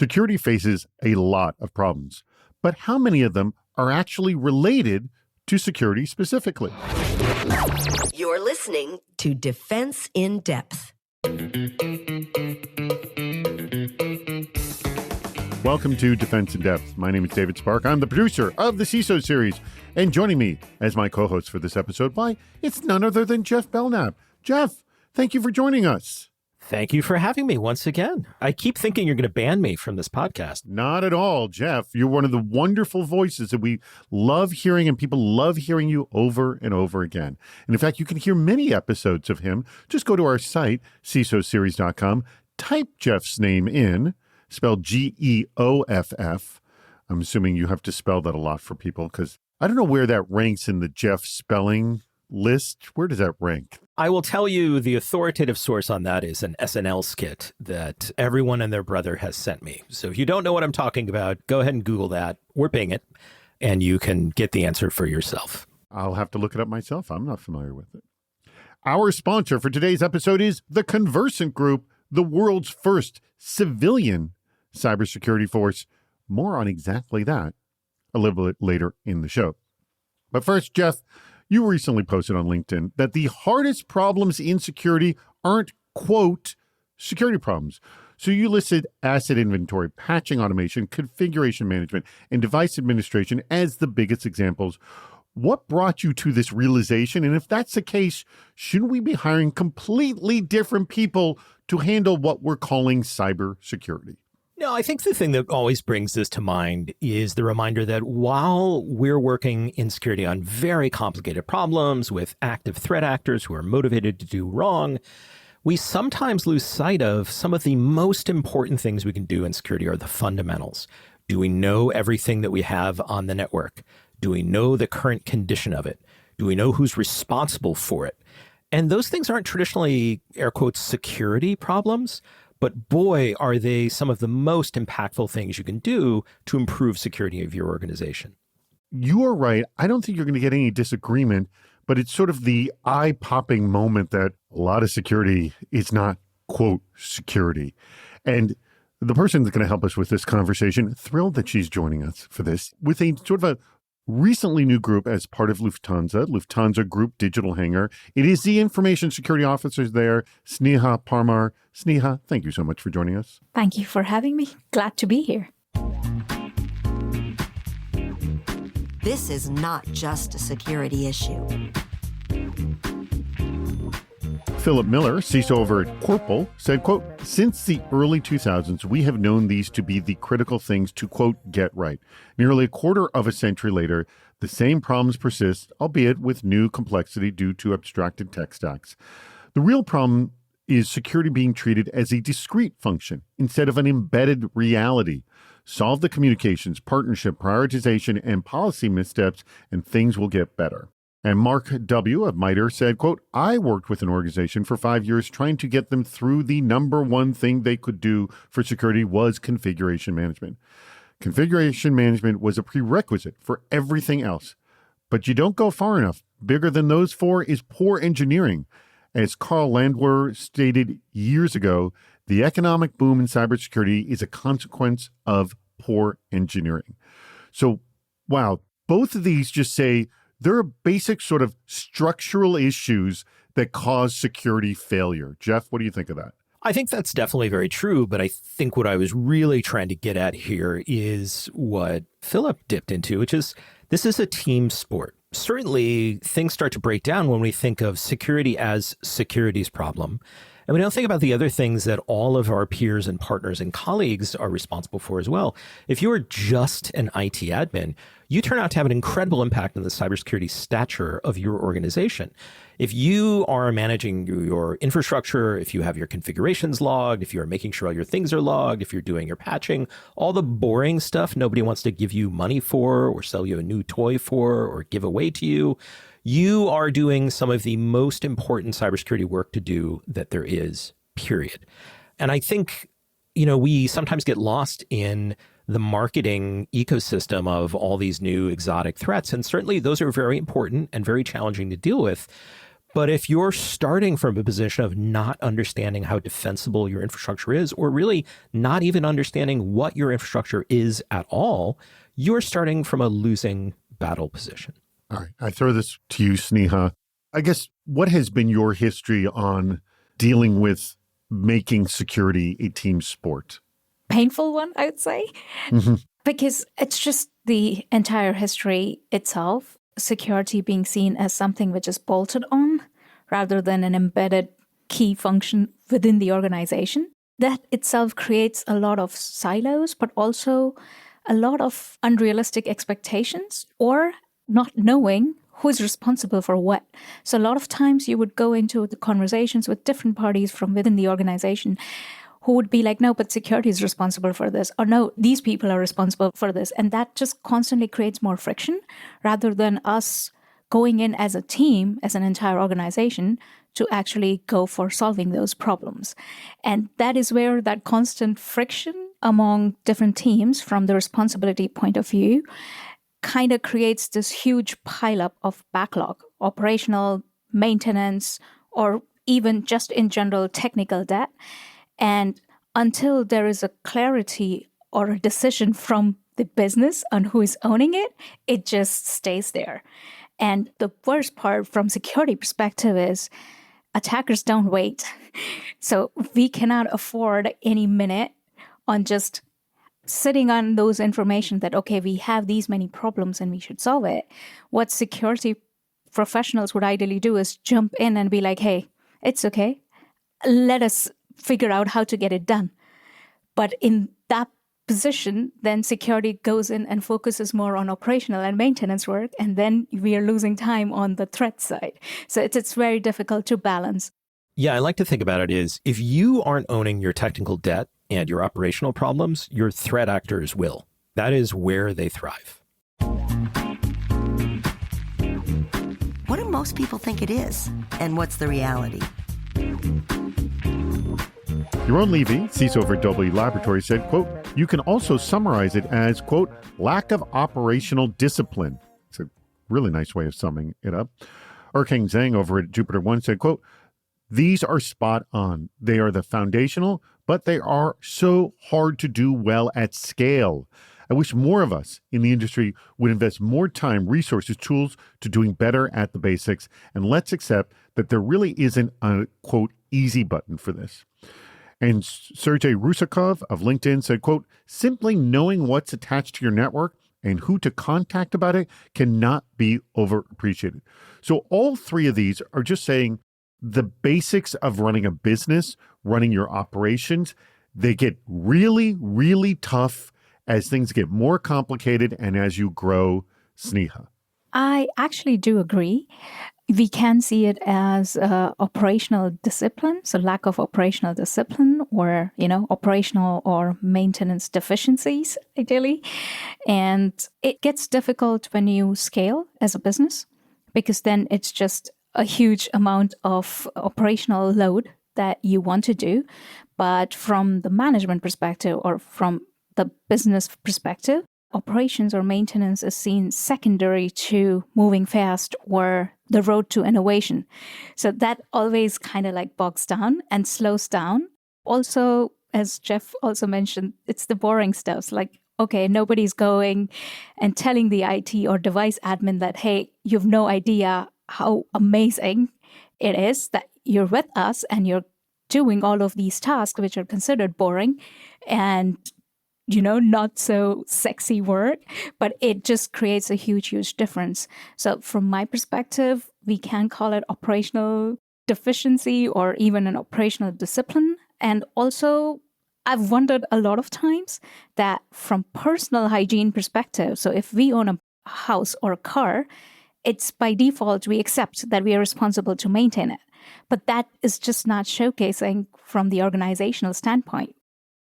Security faces a lot of problems, but how many of them are actually related to security specifically? You're listening to Defense in Depth. Welcome to Defense in Depth. My name is David Spark. I'm the producer of the CISO series, and joining me as my co-host for this episode, it's none other than Jeff Belknap. Jeff, thank you for joining us. Thank you for having me once again. I keep thinking you're going to ban me from this podcast. Not at all, Jeff. You're one of the wonderful voices that we love hearing, and people love hearing you over and over again. And in fact, you can hear many episodes of him. Just go to our site, CISOseries.com, type Jeff's name in, spelled Geoff. I'm assuming you have to spell that a lot for people, because I don't know where that ranks in the Jeff spelling list. Where does that rank? I will tell you the authoritative source on that is an SNL skit that everyone and their brother has sent me. So if you don't know what I'm talking about, go ahead and Google that or Bing it, and you can get the answer for yourself. I'll have to look it up myself. I'm not familiar with it. Our sponsor for today's episode is the Conversant Group, the world's first civilian cybersecurity force. More on exactly that a little bit later in the show. But first, Jeff, you recently posted on LinkedIn that the hardest problems in security aren't, quote, security problems. So you listed asset inventory, patching automation, configuration management, and device administration as the biggest examples. What brought you to this realization? And if that's the case, shouldn't we be hiring completely different people to handle what we're calling cybersecurity? No, I think the thing that always brings this to mind is the reminder that while we're working in security on very complicated problems with active threat actors who are motivated to do wrong, we sometimes lose sight of some of the most important things we can do in security are the fundamentals. Do we know everything that we have on the network? Do we know the current condition of it? Do we know who's responsible for it? And those things aren't traditionally, air quotes, security problems. But boy, are they some of the most impactful things you can do to improve security of your organization. You are right. I don't think you're going to get any disagreement, but it's sort of the eye-popping moment that a lot of security is not, quote, security. And the person that's going to help us with this conversation, thrilled that she's joining us for this, with a sort of a recently new group as part of Lufthansa Group Digital Hangar. It is the information security officers there, Sneha Parmar. Sneha, thank you so much for joining us. Thank you for having me. Glad to be here. This is not just a security issue. Philip Miller, CISO over at Corpal, said, quote, since the early 2000s, we have known these to be the critical things to, quote, get right. Nearly a quarter of a century later, the same problems persist, albeit with new complexity due to abstracted tech stacks. The real problem is security being treated as a discrete function instead of an embedded reality. Solve the communications, partnership, prioritization, and policy missteps, and things will get better. And Mark W. of MITRE said, quote, I worked with an organization for 5 years trying to get them through the number one thing they could do for security was configuration management. Configuration management was a prerequisite for everything else. But you don't go far enough. Bigger than those four is poor engineering. As Carl Landwehr stated years ago, the economic boom in cybersecurity is a consequence of poor engineering. So, wow, both of these just say there are basic sort of structural issues that cause security failure. Jeff, what do you think of that? I think that's definitely very true, but I think what I was really trying to get at here is what Philip dipped into, which is this is a team sport. Certainly, things start to break down when we think of security as security's problem. And we don't think about the other things that all of our peers and partners and colleagues are responsible for as well. If you are just an IT admin, you turn out to have an incredible impact on the cybersecurity stature of your organization. If you are managing your infrastructure, if you have your configurations logged, if you're making sure all your things are logged, if you're doing your patching, all the boring stuff nobody wants to give you money for or sell you a new toy for or give away to you, you are doing some of the most important cybersecurity work to do that there is, period. And I think, we sometimes get lost in the marketing ecosystem of all these new exotic threats. And certainly those are very important and very challenging to deal with. But if you're starting from a position of not understanding how defensible your infrastructure is, or really not even understanding what your infrastructure is at all, you're starting from a losing battle position. All right. I throw this to you, Sneha. I guess, what has been your history on dealing with making security a team sport? Painful one, I would say, Mm-hmm. because it's just the entire history itself, security being seen as something which is bolted on rather than an embedded key function within the organization. That itself creates a lot of silos, but also a lot of unrealistic expectations or not knowing who's responsible for what. So a lot of times you would go into the conversations with different parties from within the organization who would be like, no, but security is responsible for this, or no, these people are responsible for this. And that just constantly creates more friction rather than us going in as a team, as an entire organization, to actually go for solving those problems. And that is where that constant friction among different teams from the responsibility point of view kind of creates this huge pileup of backlog, operational maintenance, or even just in general technical debt. And until there is a clarity or a decision from the business on who is owning it, it just stays there. And the worst part from security perspective is attackers don't wait. So we cannot afford any minute on just sitting on those information that, okay, we have these many problems and we should solve it. What security professionals would ideally do is jump in and be like, hey, it's okay. Let us figure out how to get it done. But in that position, then security goes in and focuses more on operational and maintenance work, and then we are losing time on the threat side. So it's very difficult to balance. Yeah, I like to think about it is if you aren't owning your technical debt and your operational problems, your threat actors will. That is where they thrive. What do most people think it is? And what's the reality? Yaron Levy, CISO for W Laboratories, said, quote, you can also summarize it as, quote, lack of operational discipline. It's a really nice way of summing it up. Erkang Zhang over at Jupiter One said, quote, these are spot on. They are the foundational, but they are so hard to do well at scale. I wish more of us in the industry would invest more time, resources, tools to doing better at the basics. And let's accept that there really isn't a, quote, easy button for this. And Sergey Rusakov of LinkedIn said, quote, simply knowing what's attached to your network and who to contact about it cannot be overappreciated. So all three of these are just saying the basics of running a business, running your operations, they get really, really tough as things get more complicated and as you grow, Sneha. I actually do agree. We can see it as operational discipline, so lack of operational discipline or, operational or maintenance deficiencies, ideally. And it gets difficult when you scale as a business because then it's just a huge amount of operational load that you want to do. But from the management perspective or from the business perspective, operations or maintenance is seen secondary to moving fast or the road to innovation. So that always kind of like bogs down and slows down. Also, as Jeff also mentioned, it's the boring stuff. Like, okay, nobody's going and telling the IT or device admin that, hey, you've no idea how amazing it is that you're with us and you're doing all of these tasks, which are considered boring and not so sexy work, but it just creates a huge, huge difference. So from my perspective, we can call it operational deficiency or even an operational discipline. And also, I've wondered a lot of times that from personal hygiene perspective, so if we own a house or a car, it's by default, we accept that we are responsible to maintain it. But that is just not showcasing from the organizational standpoint.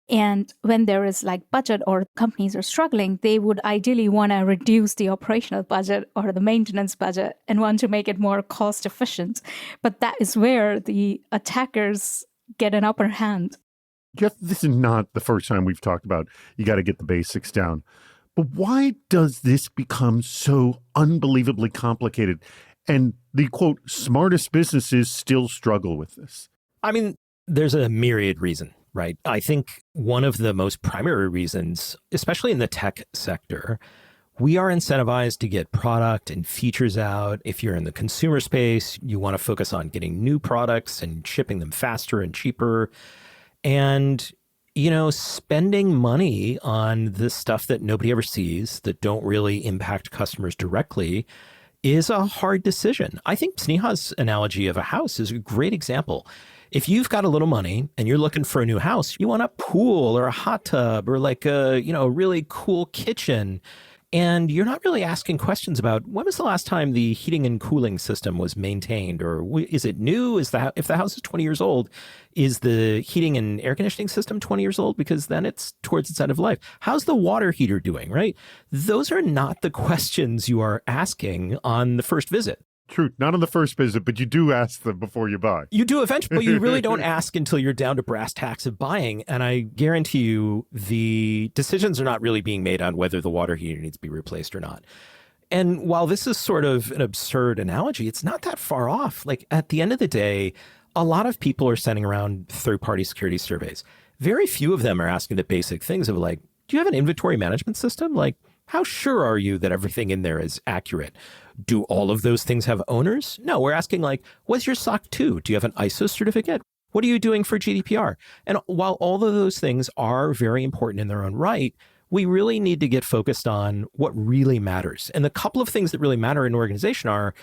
And when there is like budget or companies are struggling, they would ideally want to reduce the operational budget or the maintenance budget and want to make it more cost efficient. But that is where the attackers get an upper hand. Jeff, this is not the first time we've talked about you got to get the basics down. But why does this become so unbelievably complicated? And the, quote, smartest businesses still struggle with this. I mean, there's a myriad reason, right? I think one of the most primary reasons, especially in the tech sector, we are incentivized to get product and features out. If you're in the consumer space, you want to focus on getting new products and shipping them faster and cheaper. And, spending money on the stuff that nobody ever sees, that don't really impact customers directly, is a hard decision. I think Sneha's analogy of a house is a great example. If you've got a little money and you're looking for a new house, you want a pool or a hot tub or like a really cool kitchen. And you're not really asking questions about when was the last time the heating and cooling system was maintained, or is it new? If the house is 20 years old, is the heating and air conditioning system 20 years old? Because then it's towards its end of life. How's the water heater doing, right? Those are not the questions you are asking on the first visit. True. Not on the first visit, but you do ask them before you buy. You do eventually, but you really don't ask until you're down to brass tacks of buying. And I guarantee you the decisions are not really being made on whether the water heater needs to be replaced or not. And while this is sort of an absurd analogy, it's not that far off. Like at the end of the day, a lot of people are sending around third-party security surveys. Very few of them are asking the basic things of like, do you have an inventory management system? Like, how sure are you that everything in there is accurate? Do all of those things have owners? No, we're asking like, what's your SOC 2? Do you have an ISO certificate? What are you doing for GDPR? And while all of those things are very important in their own right, we really need to get focused on what really matters. And the couple of things that really matter in an organization are,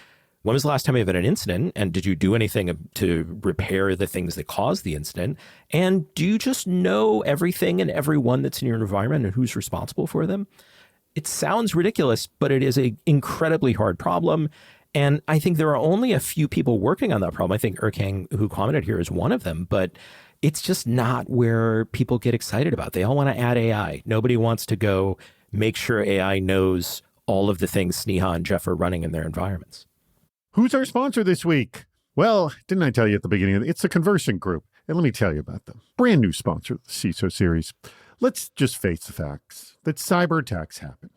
when was the last time you had an incident? And did you do anything to repair the things that caused the incident? And do you just know everything and everyone that's in your environment and who's responsible for them? It sounds ridiculous, but it is an incredibly hard problem. And I think there are only a few people working on that problem. I think Erkang, who commented here, is one of them, but it's just not where people get excited about. They all want to add AI. Nobody wants to go make sure AI knows all of the things Sneha and Jeff are running in their environments. Who's our sponsor this week? Well, didn't I tell you at the beginning? It's the Conversant Group. And let me tell you about them. Brand new sponsor of the CISO series. Let's just face the facts that cyber attacks happen.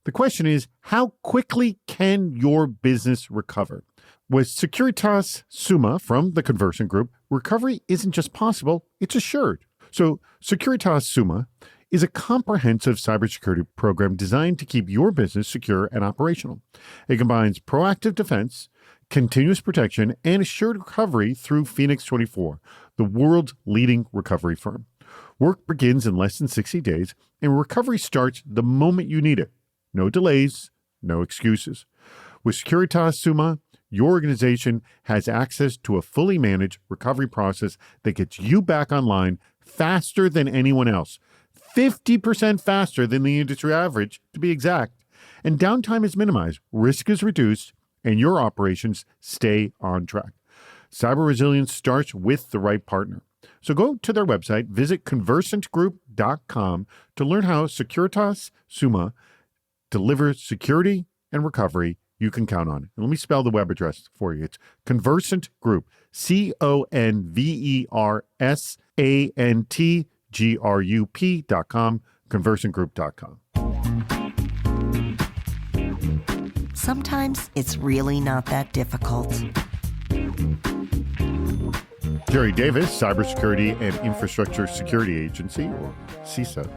The question is, how quickly can your business recover? With Securitas Summa from the Conversant Group, recovery isn't just possible, it's assured. So Securitas Summa is a comprehensive cybersecurity program designed to keep your business secure and operational. It combines proactive defense, continuous protection, and assured recovery through Phoenix 24, the world's leading recovery firm. Work begins in less than 60 days, and recovery starts the moment you need it. No delays, no excuses. With Securitas Summa, your organization has access to a fully managed recovery process that gets you back online faster than anyone else. 50% faster than the industry average, to be exact. And downtime is minimized, risk is reduced, and your operations stay on track. Cyber resilience starts with the right partner. So go to their website, visit conversantgroup.com to learn how Securitas Summa delivers security and recovery you can count on. And let me spell the web address for you. It's Conversant Group, ConversantGroup.com, conversantgroup.com. Sometimes it's really not that difficult. Jerry Davis, Cybersecurity and Infrastructure Security Agency, or CISA,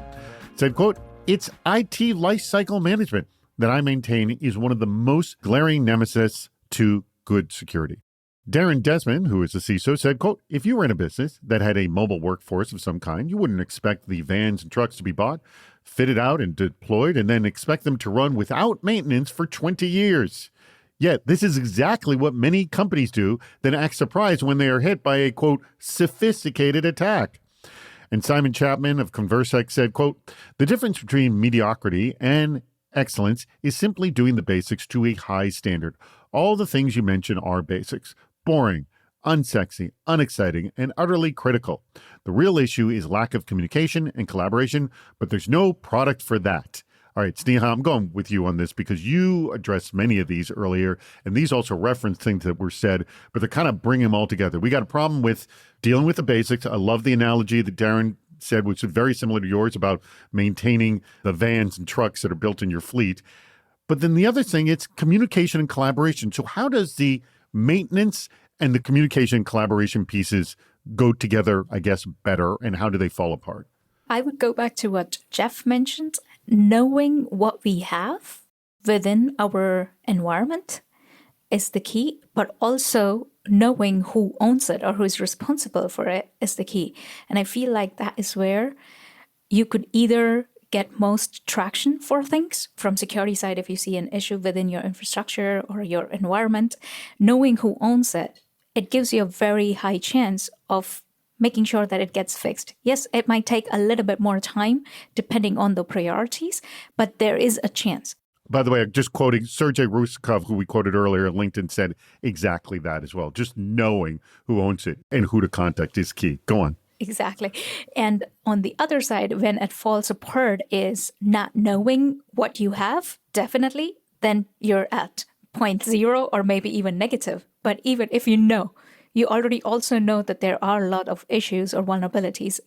said, quote, "It's IT lifecycle management that I maintain is one of the most glaring nemesis to good security." Darren Desmond, who is a CISO, said, quote, "If you were in a business that had a mobile workforce of some kind, you wouldn't expect the vans and trucks to be bought, fitted out, and deployed, and then expect them to run without maintenance for 20 years. Yet, this is exactly what many companies do, then act surprised when they are hit by a, quote, sophisticated attack." And Simon Chapman of Conversec said, quote, "The difference between mediocrity and excellence is simply doing the basics to a high standard. All the things you mentioned are basics. Boring, unsexy, unexciting, and utterly critical. The real issue is lack of communication and collaboration, but there's no product for that." All right, Sneha, I'm going with you on this because you addressed many of these earlier, and these also reference things that were said, but they kind of bring them all together. We got a problem with dealing with the basics. I love the analogy that Darren said, which is very similar to yours about maintaining the vans and trucks that are built in your fleet. But then the other thing, it's communication and collaboration. So how does the maintenance and the communication and collaboration pieces go together, I guess, better, and how do they fall apart? I would go back to what Jeff mentioned. Knowing what we have within our environment is the key, but also knowing who owns it or who is responsible for it is the key. And I feel like that is where you could either get most traction for things from security side if you see an issue within your infrastructure or your environment. Knowing who owns it, it gives you a very high chance of making sure that it gets fixed. Yes, it might take a little bit more time depending on the priorities, but there is a chance. By the way, just quoting Sergey Rusakov, who we quoted earlier, LinkedIn said exactly that as well. Just knowing who owns it and who to contact is key. Go on. Exactly. And on the other side, when it falls apart is not knowing what you have, definitely, then you're at 0.0 or maybe even negative. But even if you know, you already also know that there are a lot of issues or vulnerabilities,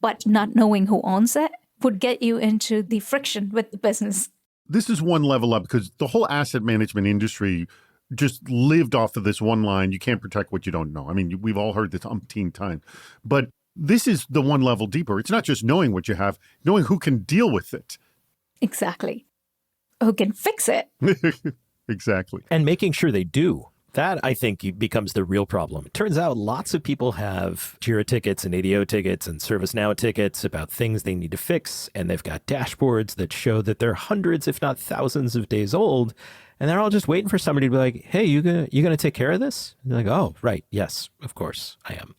but not knowing who owns it would get you into the friction with the business. This is one level up because the whole asset management industry just lived off of this one line, you can't protect what you don't know. I mean, we've all heard this umpteen times. But this is the one level deeper. It's not just knowing what you have, knowing who can deal with it. Exactly. Who can fix it. Exactly. And making sure they do. That, I think, becomes the real problem. It turns out lots of people have Jira tickets and ADO tickets and ServiceNow tickets about things they need to fix, and they've got dashboards that show that they're hundreds, if not thousands of days old, and they're all just waiting for somebody to be like, hey, you gonna take care of this? And they're like, oh, right, yes, of course, I am.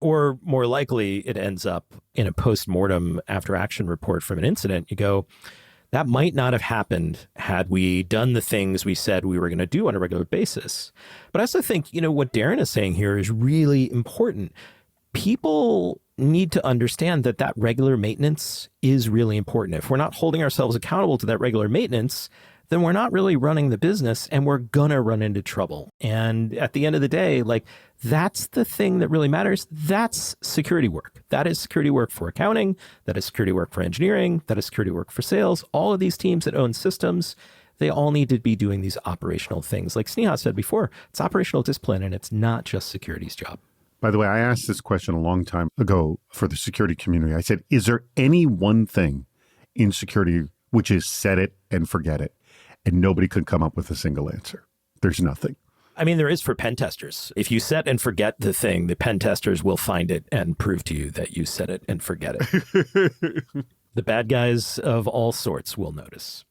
Or more likely, it ends up in a post-mortem after-action report from an incident. You go, that might not have happened had we done the things we said we were going to do on a regular basis. But I also think, what Darren is saying here is really important. People need to understand that that regular maintenance is really important. If we're not holding ourselves accountable to that regular maintenance, then we're not really running the business and we're going to run into trouble. And at the end of the day, that's the thing that really matters. That's security work. That is security work for accounting. That is security work for engineering. That is security work for sales. All of these teams that own systems, they all need to be doing these operational things. Like Sneha said before, it's operational discipline and it's not just security's job. By the way, I asked this question a long time ago for the security community. I said, is there any one thing in security which is set it and forget it? And nobody could come up with a single answer. There's nothing. I mean, there is for pen testers. If you set and forget the thing, the pen testers will find it and prove to you that you set it and forget it. The bad guys of all sorts will notice.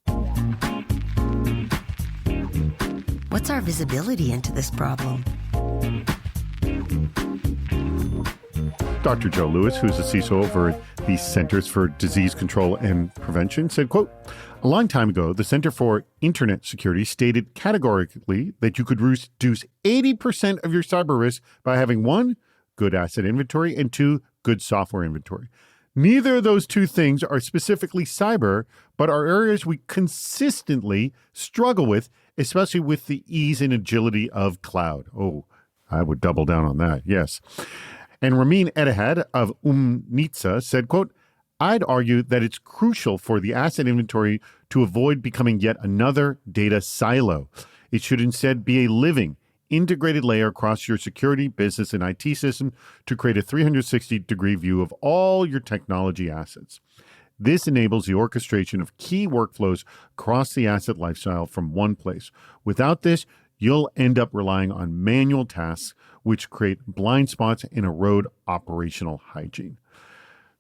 What's our visibility into this problem? Dr. Joe Lewis, who's the CISO over at the Centers for Disease Control and Prevention, said, quote, a long time ago, the Center for Internet Security stated categorically that you could reduce 80% of your cyber risk by having 1, good asset inventory, and 2, good software inventory. Neither of those two things are specifically cyber, but are areas we consistently struggle with, especially with the ease and agility of cloud. Oh, I would double down on that, yes. And Ramin Etihad of Umnitsa said, quote, I'd argue that it's crucial for the asset inventory to avoid becoming yet another data silo. It should instead be a living, integrated layer across your security, business, and IT system to create a 360-degree view of all your technology assets. This enables the orchestration of key workflows across the asset lifecycle from one place. Without this, you'll end up relying on manual tasks, which create blind spots and erode operational hygiene.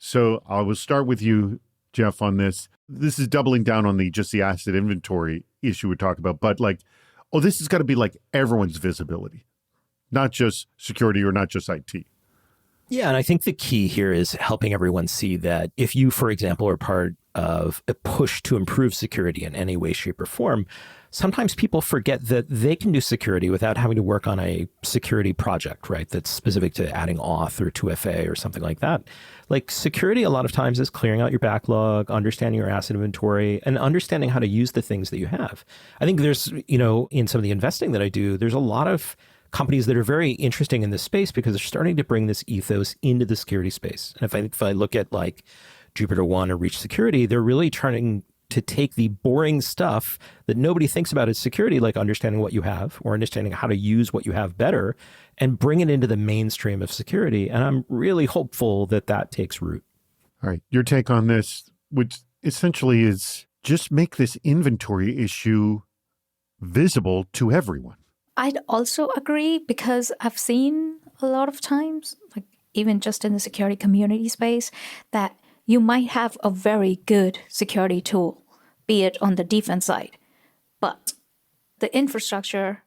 So I will start with you, Jeff, on this. This is doubling down on the asset inventory issue we talked about, but this has got to be everyone's visibility, not just security or not just IT. Yeah, and I think the key here is helping everyone see that if you, for example, are part of a push to improve security in any way, shape, or form, sometimes people forget that they can do security without having to work on a security project, right? That's specific to adding auth or 2FA or something like that. Security a lot of times is clearing out your backlog, understanding your asset inventory, and understanding how to use the things that you have. I think there's, in some of the investing that I do, there's a lot of companies that are very interesting in this space because they're starting to bring this ethos into the security space. And if I look at Jupiter One or Reach Security, they're really trying to take the boring stuff that nobody thinks about as security, like understanding what you have or understanding how to use what you have better, and bring it into the mainstream of security. And I'm really hopeful that that takes root. All right. Your take on this, which essentially is just make this inventory issue visible to everyone. I'd also agree, because I've seen a lot of times, like even just in the security community space, that you might have a very good security tool, be it on the defense side, but the infrastructure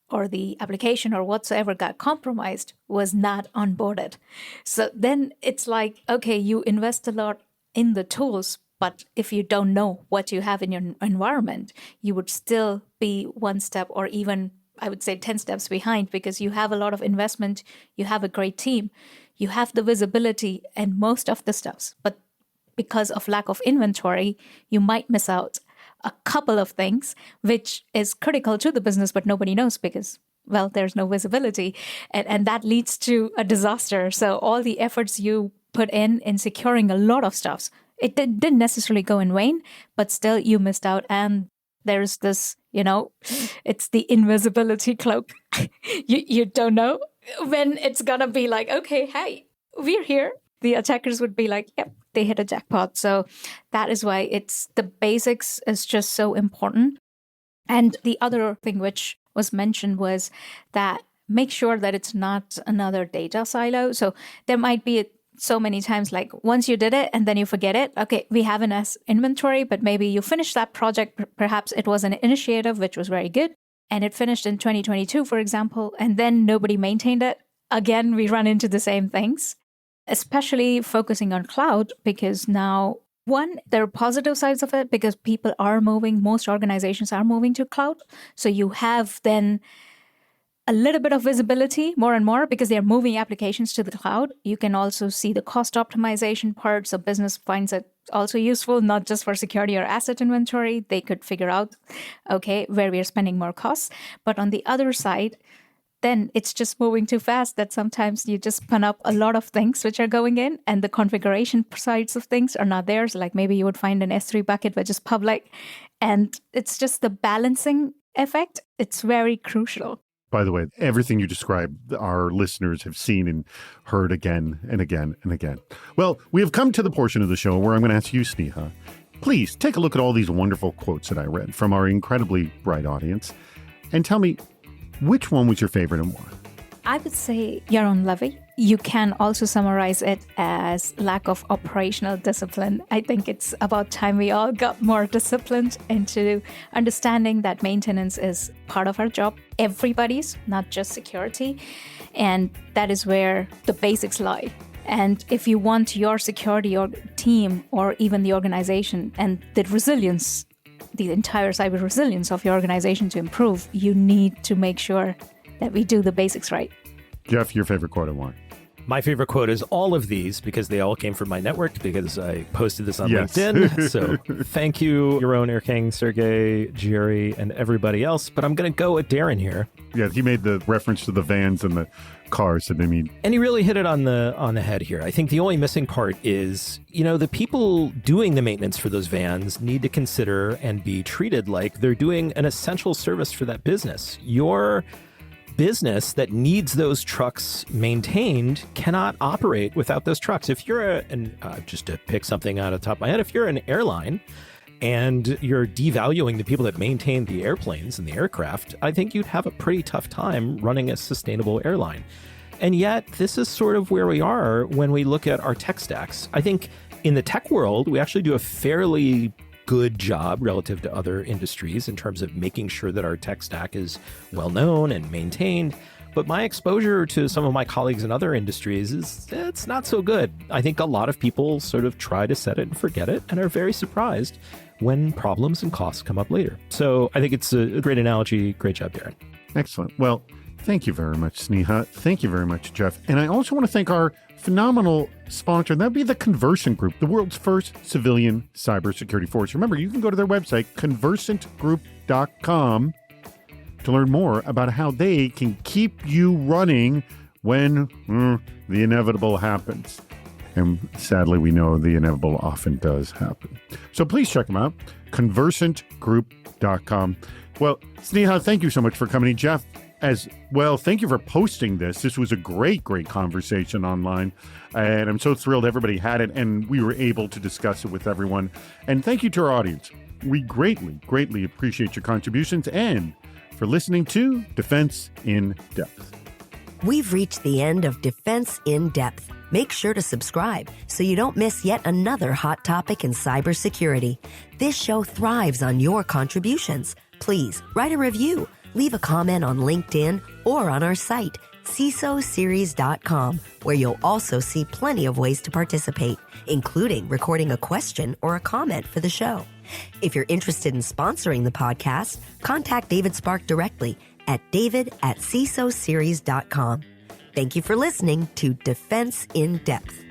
or the application or whatsoever got compromised was not onboarded. So then it's like, okay, you invest a lot in the tools, but if you don't know what you have in your environment, you would still be one step, or even, I would say, 10 steps behind, because you have a lot of investment, you have a great team, you have the visibility and most of the stuffs, but because of lack of inventory, you might miss out a couple of things, which is critical to the business, but nobody knows because, well, there's no visibility. And that leads to a disaster. So all the efforts you put in securing a lot of stuffs, it didn't necessarily go in vain, but still you missed out. And there's this, it's the invisibility cloak. You don't know when it's going to be like, okay, hey, we're here. The attackers would be like, yep, they hit a jackpot. So that is why the basics is just so important. And the other thing which was mentioned was that make sure that it's not another data silo. So there might be so many times, like once you did it and then you forget it. Okay, we have an inventory, but maybe you finished that project. Perhaps it was an initiative, which was very good, and it finished in 2022, for example, and then nobody maintained it. Again, we run into the same things. Especially focusing on cloud, because now, one, there are positive sides of it because people are moving, most organizations are moving to cloud. So you have then a little bit of visibility more and more because they're moving applications to the cloud. You can also see the cost optimization part. So business finds it also useful, not just for security or asset inventory. They could figure out, okay, where we are spending more costs. But on the other side, then it's just moving too fast that sometimes you just spin up a lot of things which are going in and the configuration sides of things are not there. So like maybe you would find an S3 bucket which is public, and it's just the balancing effect. It's very crucial. By the way, everything you described, our listeners have seen and heard again and again and again. Well, we have come to the portion of the show where I'm going to ask you, Sneha, please take a look at all these wonderful quotes that I read from our incredibly bright audience and tell me, which one was your favorite and why? I would say Yaron Levy. You can also summarize it as lack of operational discipline. I think it's about time we all got more disciplined into understanding that maintenance is part of our job. Everybody's, not just security. And that is where the basics lie. And if you want your security or team or even the organization and the resilience, the entire cyber resilience of your organization to improve, you need to make sure that we do the basics right. Jeff, your favorite quote and why? My favorite quote is all of these because they all came from my network because I posted this on Yes. LinkedIn. So thank you, Yaron, Erking, Sergey, Jerry, and everybody else. But I'm going to go with Darren here. Yeah, he made the reference to the vans and the cars. And he really hit it on the head here. I think the only missing part is, the people doing the maintenance for those vans need to consider and be treated like they're doing an essential service for that business. Your business that needs those trucks maintained cannot operate without those trucks. If you're just to pick something out of the top of my head, if you're an airline and you're devaluing the people that maintain the airplanes and the aircraft, I think you'd have a pretty tough time running a sustainable airline. And yet, this is sort of where we are when we look at our tech stacks. I think in the tech world, we actually do a fairly good job relative to other industries in terms of making sure that our tech stack is well known and maintained. But my exposure to some of my colleagues in other industries it's not so good. I think a lot of people sort of try to set it and forget it and are very surprised when problems and costs come up later. So I think it's a great analogy. Great job, Darren. Excellent. Well, thank you very much, Sneha. Thank you very much, Jeff. And I also want to thank our phenomenal sponsor. That would be the Conversant Group, the world's first civilian cybersecurity force. Remember, you can go to their website, conversantgroup.com, to learn more about how they can keep you running when the inevitable happens. And sadly, we know the inevitable often does happen. So please check them out, conversantgroup.com. Well, Sneha, thank you so much for coming. Jeff, as well, thank you for posting this. This was a great conversation online. And I'm so thrilled everybody had it and we were able to discuss it with everyone. And thank you to our audience. We greatly appreciate your contributions and for listening to Defense in Depth. We've reached the end of Defense in Depth. Make sure to subscribe so you don't miss yet another hot topic in cybersecurity. This show thrives on your contributions. Please write a review, leave a comment on LinkedIn or on our site, CISOseries.com, where you'll also see plenty of ways to participate, including recording a question or a comment for the show. If you're interested in sponsoring the podcast, contact David Spark directly at david@CISOseries.com. Thank you for listening to Defense in Depth.